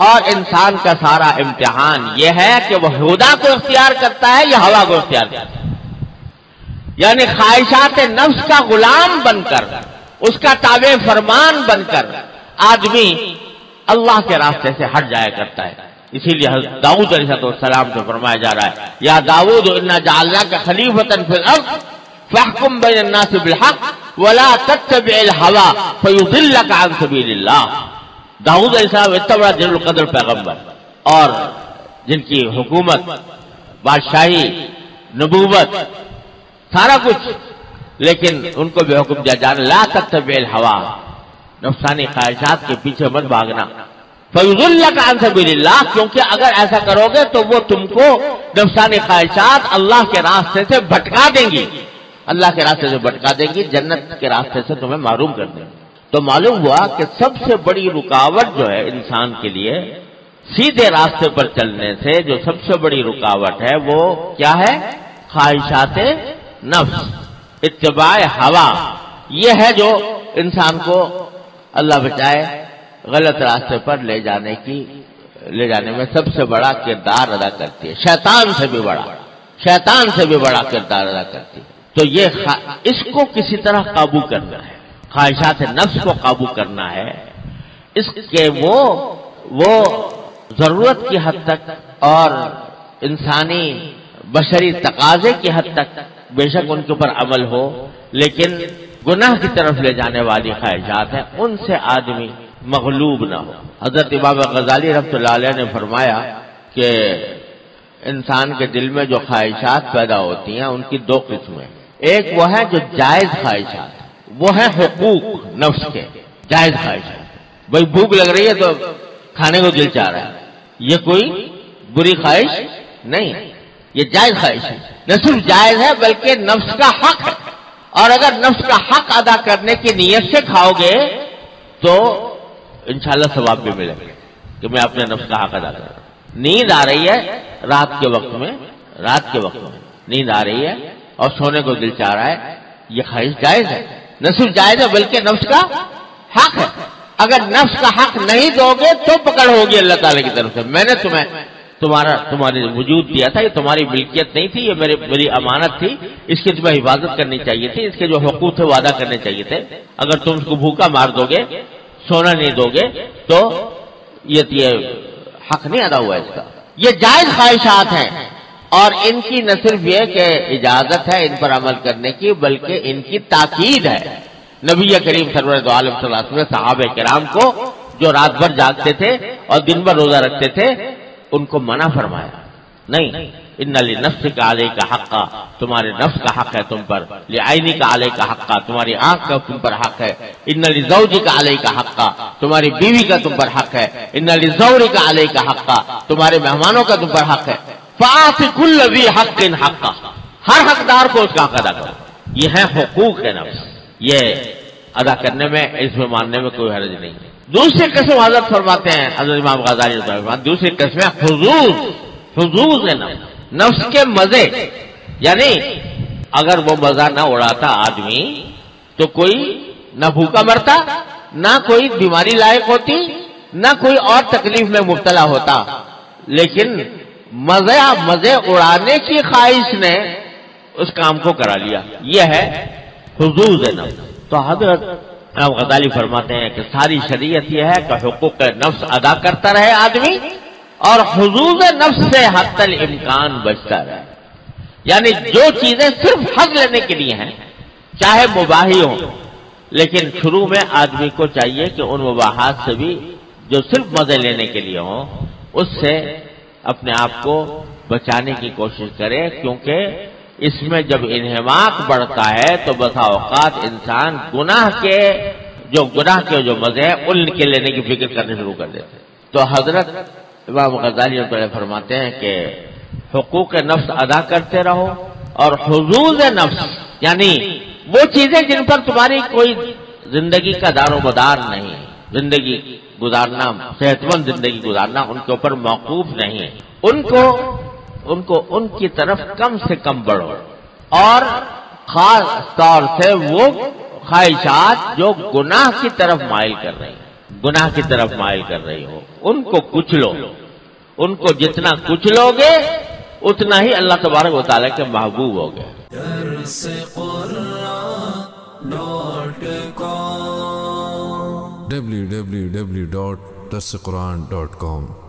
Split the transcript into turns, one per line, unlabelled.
اور انسان کا سارا امتحان یہ ہے کہ وہ ہدا کو اختیار کرتا ہے یا ہوا کو اختیار کرتا ہے. یعنی خواہشات نفس کا غلام بن کر، اس کا تابع فرمان بن کر آدمی اللہ کے راستے سے ہٹ جایا کرتا ہے. اسی لیے حضرت داؤد علیہ السلام سے فرمایا جا رہا ہے، یا داؤد انا جعلناک خلیفۃ فی الارض فاحکم بین الناس بالحق ولا تتبع الہوی فیضلک عن سبیل اللہ. داؤد علیہ السلام اتنا بڑا جلیل القدر پیغمبر اور جن کی حکومت، بادشاہی، نبوت، سارا کچھ، لیکن ان کو بھی حکم دیا جانا لا تتبع الہوی، نفسانی خواہشات کے پیچھے مت بھاگنا. فیضلک عن سبیل اللہ، کیونکہ اگر ایسا کرو گے تو وہ تم کو نفسانی خواہشات اللہ کے راستے سے بھٹکا دیں گی، اللہ کے راستے سے بھٹکا دیں گی، جنت کے راستے سے تمہیں محروم کر دیں گی. تو معلوم ہوا کہ سب سے بڑی رکاوٹ جو ہے انسان کے لیے سیدھے راستے پر چلنے سے، جو سب سے بڑی رکاوٹ ہے وہ کیا ہے؟ خواہشات نفس، اتباع ہوا. یہ ہے جو انسان کو اللہ بچائے غلط راستے پر لے جانے میں سب سے بڑا کردار ادا کرتی ہے. شیطان سے بھی بڑا کردار ادا کرتی ہے. تو یہ اس کو کسی طرح قابو کرنا ہے، خواہشات نفس کو قابو کرنا ہے. اس کے وہ ضرورت کی حد تک اور انسانی بشری تقاضے کی حد تک بے شک ان کے اوپر عمل ہو، لیکن گناہ کی طرف لے جانے والی خواہشات ہیں ان سے آدمی مغلوب نہ ہو. حضرت امام غزالی رحمۃ اللہ علیہ نے فرمایا کہ انسان کے دل میں جو خواہشات پیدا ہوتی ہیں ان کی دو قسمیں. ایک وہ ہے جو جائز خواہشات، وہ ہے حقوق نفس کے جائز خواہشات. بھئی بھوک لگ رہی ہے تو کھانے کو دل چاہ رہا ہے، یہ کوئی بری خواہش نہیں، یہ جائز خواہش ہے. نہ صرف جائز ہے بلکہ نفس کا حق ہے، اور اگر نفس کا حق ادا کرنے کی نیت سے کھاؤ گے تو انشاءاللہ ثواب بھی ملے گا کہ میں اپنے نفس کا حق ادا کر رہا ہوں. نیند آ رہی ہے رات کے وقت میں نیند آ رہی ہے اور سونے کو دل چاہ رہا ہے، یہ خواہش جائز ہے. نہ صرف جائز ہے بلکہ نفس کا حق ہے. اگر نفس کا حق نہیں دو گے تو پکڑ ہوگی اللہ تعالی کی طرف سے. میں نے تمہارے وجود دیا تھا، یہ تمہاری ملکیت نہیں تھی، یہ میری امانت تھی، اس کی تمہیں حفاظت کرنی چاہیے تھی، اس کے جو حقوق تھے وہ ادا کرنے چاہیے تھے. اگر تم اس کو بھوکا مار دو گے، سونا نہیں دو گے تو یہ حق نہیں ادا ہوا اس کا. یہ جائز خواہشات ہیں اور ان کی نہ صرف یہ کہ اجازت ہے ان پر عمل کرنے کی بلکہ ان کی تاکید ہے. نبی کریم سرور دو عالم صلی اللہ علیہ وسلم نے صحابہ کرام کو جو رات بھر جاگتے تھے اور دن بھر روزہ رکھتے تھے ان کو منع فرمایا نہیں. ان لنفسک علیک حقا، تمہارے نفس کا حق ہے تم پر. لعینک علیک حقا، تمہاری آنکھ کا تم پر حق ہے. ان لزوجک علیک حقا، تمہاری بیوی کا تم پر حق ہے. ان لزورک علیک حقا، تمہارے مہمانوں کا تم پر حق ہے. فآت کل ذی حق حقا، ہر حقدار کو اس کا حق ادا کرو. یہ ہے حقوق نفس، یہ ادا کرنے میں، اس میں ماننے میں کوئی حرج نہیں. دوسری قسم حضرت فرماتے ہیں، حضرت امام غزالی دوسری قسم ہے حظوظ نفس کے مزے. یعنی اگر وہ مزہ نہ اڑاتا آدمی تو کوئی نہ بھوکا مرتا، نہ کوئی بیماری لائق ہوتی، نہ کوئی اور تکلیف میں مبتلا ہوتا. لیکن مزے اڑانے کی خواہش نے اس کام کو کرا لیا. یہ ہے حظوظ نفس. تو حضرت امام غزالی فرماتے ہیں کہ ساری شریعت یہ ہے کہ حقوق نفس ادا کرتا رہے آدمی اور حظوظ نفس سے حتی الامکان بچتا رہے. یعنی جو چیزیں صرف حق لینے کے لیے ہیں چاہے مباحی ہوں، لیکن شروع میں آدمی کو چاہیے کہ ان مباحات سے بھی جو صرف مزے لینے کے لیے ہوں اس سے اپنے آپ کو بچانے کی کوشش کرے. کیونکہ اس میں جب انہماک بڑھتا ہے تو بسا اوقات انسان گناہ کے جو مزے ہیں ان کے لینے کی فکر کرنے شروع کر دیتے. تو حضرت امام غزالی فرماتے ہیں کہ حقوق نفس ادا کرتے رہو اور حظوظ نفس یعنی وہ چیزیں جن پر تمہاری کوئی زندگی کا دار و مدار نہیں، زندگی گزارنا، صحت مند زندگی گزارنا ان کے اوپر موقوف نہیں، ان کی طرف کم سے کم بڑھو. اور خاص طور سے وہ خواہشات جو گناہ کی طرف مائل کر رہی ہیں، گناہ کی طرف مائل کر رہی ہو، ان کو کچلو. ان کو جتنا کچلو گے اتنا ہی اللہ تبارک و تعالیٰ کے محبوب ہو گئے.
www.darsequran.com